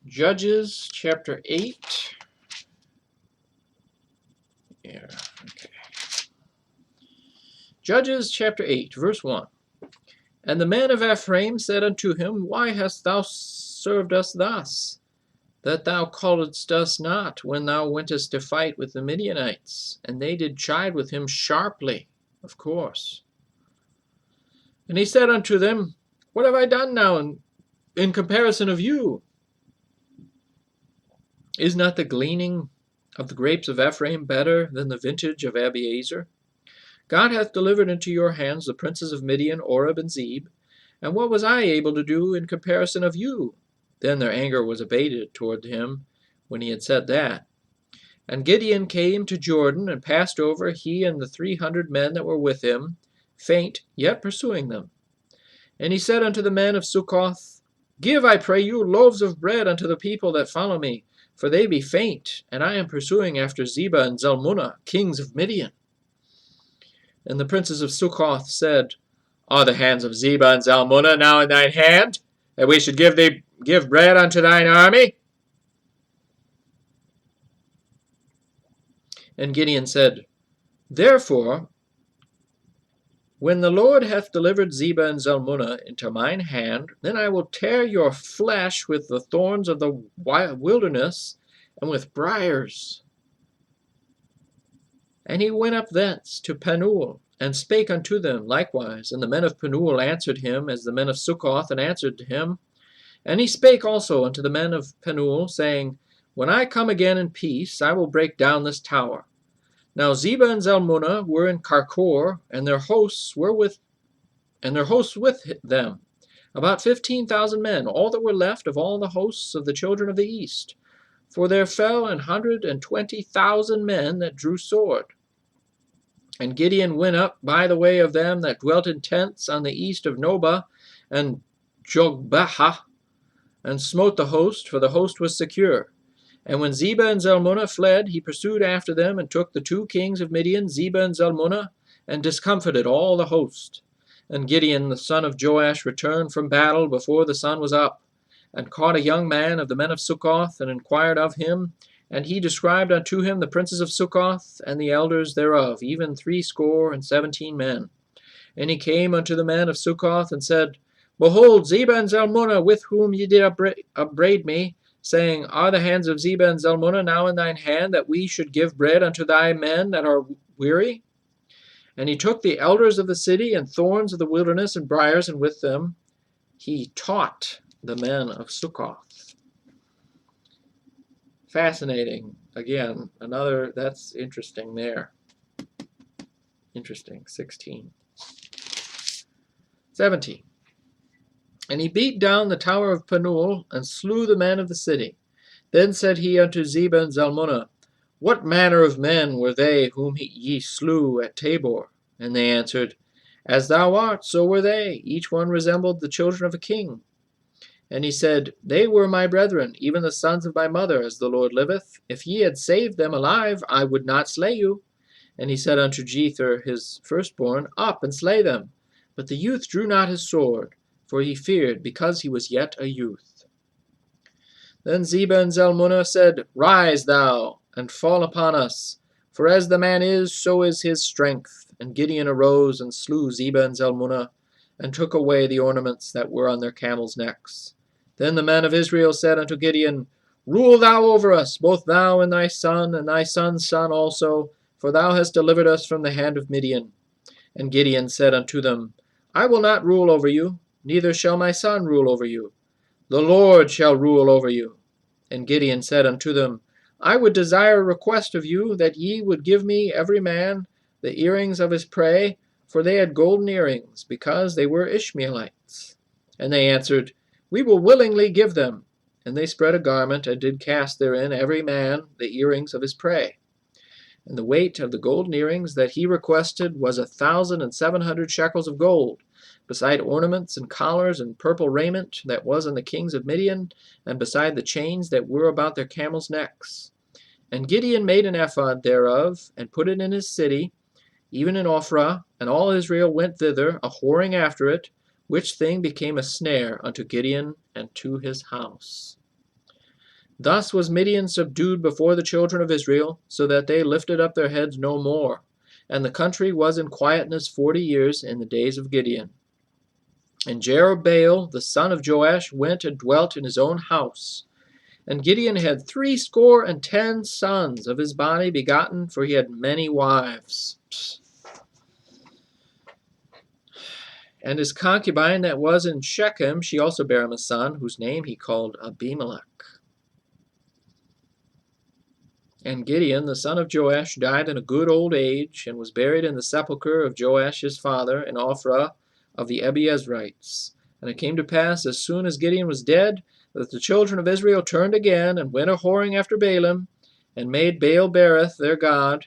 Judges chapter 8. Yeah, okay. Judges chapter 8, verse 1. And the men of Ephraim said unto him, Why hast thou served us thus, that thou calledst us not when thou wentest to fight with the Midianites? And they did chide with him sharply, of course. And he said unto them, What have I done now in comparison of you? Is not the gleaning of the grapes of Ephraim better than the vintage of Abiezer? God hath delivered into your hands the princes of Midian, Oreb, and Zeb. And what was I able to do in comparison of you? Then their anger was abated toward him when he had said that. And Gideon came to Jordan, and passed over, he and the 300 men that were with him, faint, yet pursuing them. And he said unto the men of Succoth, Give, I pray you, loaves of bread unto the people that follow me, for they be faint, and I am pursuing after Zebah and Zalmunna, kings of Midian. And the princes of Succoth said, Are the hands of Zebah and Zalmunna now in thine hand, that we should give bread unto thine army? And Gideon said, Therefore, when the Lord hath delivered Zebah and Zalmunna into mine hand, then I will tear your flesh with the thorns of the wilderness and with briars. And he went up thence to Penuel, and spake unto them likewise. And the men of Penuel answered him as the men of Succoth and answered him. And he spake also unto the men of Penuel, saying, When I come again in peace, I will break down this tower. Now Zebah and Zalmunna were in Karkor, and their hosts with them, about 15,000 men, all that were left of all the hosts of the children of the east. For there fell 120,000 men that drew sword. And Gideon went up by the way of them that dwelt in tents on the east of Nobah and Jogbehah, and smote the host, for the host was secure. And when Zebah and Zalmunna fled, he pursued after them, and took the 2 kings of Midian, Zebah and Zalmunna, and discomfited all the host. And Gideon the son of Joash returned from battle before the sun was up, and caught a young man of the men of Succoth, and inquired of him. And he described unto him the princes of Succoth, and the elders thereof, even 70 men. And he came unto the men of Succoth, and said, Behold, Zebah and Zalmunna, with whom ye did upbraid me, saying, Are the hands of Zebah and Zalmunna now in thine hand, that we should give bread unto thy men that are weary? And he took the elders of the city, and thorns of the wilderness, and briars, and with them he taught the men of Succoth. Fascinating. Again, that's interesting there. Interesting. 16. 17. And he beat down the tower of Penuel, and slew the men of the city. Then said he unto Zebah and Zalmunna, What manner of men were they whom ye slew at Tabor? And they answered, As thou art, so were they. Each one resembled the children of a king. And he said, They were my brethren, even the sons of my mother, as the Lord liveth. If ye had saved them alive, I would not slay you. And he said unto Jether his firstborn, Up and slay them. But the youth drew not his sword, for he feared, because he was yet a youth. Then Zebah and Zalmunna said, Rise thou, and fall upon us, for as the man is, so is his strength. And Gideon arose, and slew Zebah and Zalmunna, and took away the ornaments that were on their camels' necks. Then the men of Israel said unto Gideon, Rule thou over us, both thou and thy son's son also, for thou hast delivered us from the hand of Midian. And Gideon said unto them, I will not rule over you, neither shall my son rule over you. The Lord shall rule over you. And Gideon said unto them, I would desire a request of you, that ye would give me every man the earrings of his prey, for they had golden earrings, because they were Ishmaelites. And they answered, We will willingly give them. And they spread a garment, and did cast therein every man the earrings of his prey. And the weight of the golden earrings that he requested was 1,700 shekels of gold, beside ornaments and collars and purple raiment that was on the kings of Midian, and beside the chains that were about their camels' necks. And Gideon made an ephod thereof, and put it in his city, even in Ophrah, and all Israel went thither, a whoring after it, which thing became a snare unto Gideon and to his house. Thus was Midian subdued before the children of Israel, so that they lifted up their heads no more. And the country was in quietness 40 years in the days of Gideon. And Jerubbaal the son of Joash went and dwelt in his own house. And Gideon had 70 sons of his body begotten, for he had many wives. And his concubine that was in Shechem, she also bare him a son, whose name he called Abimelech. And Gideon the son of Joash died in a good old age, and was buried in the sepulchre of Joash his father, in Ophrah of the Abiezrites. And it came to pass, as soon as Gideon was dead, that the children of Israel turned again, and went a-whoring after Baalim, and made Baal-berith their god.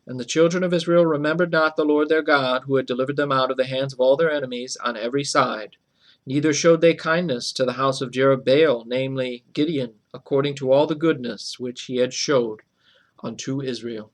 And the children of Israel remembered not the Lord their God, who had delivered them out of the hands of all their enemies on every side. Neither showed they kindness to the house of Jerubbaal, namely Gideon, according to all the goodness which he had showed unto Israel.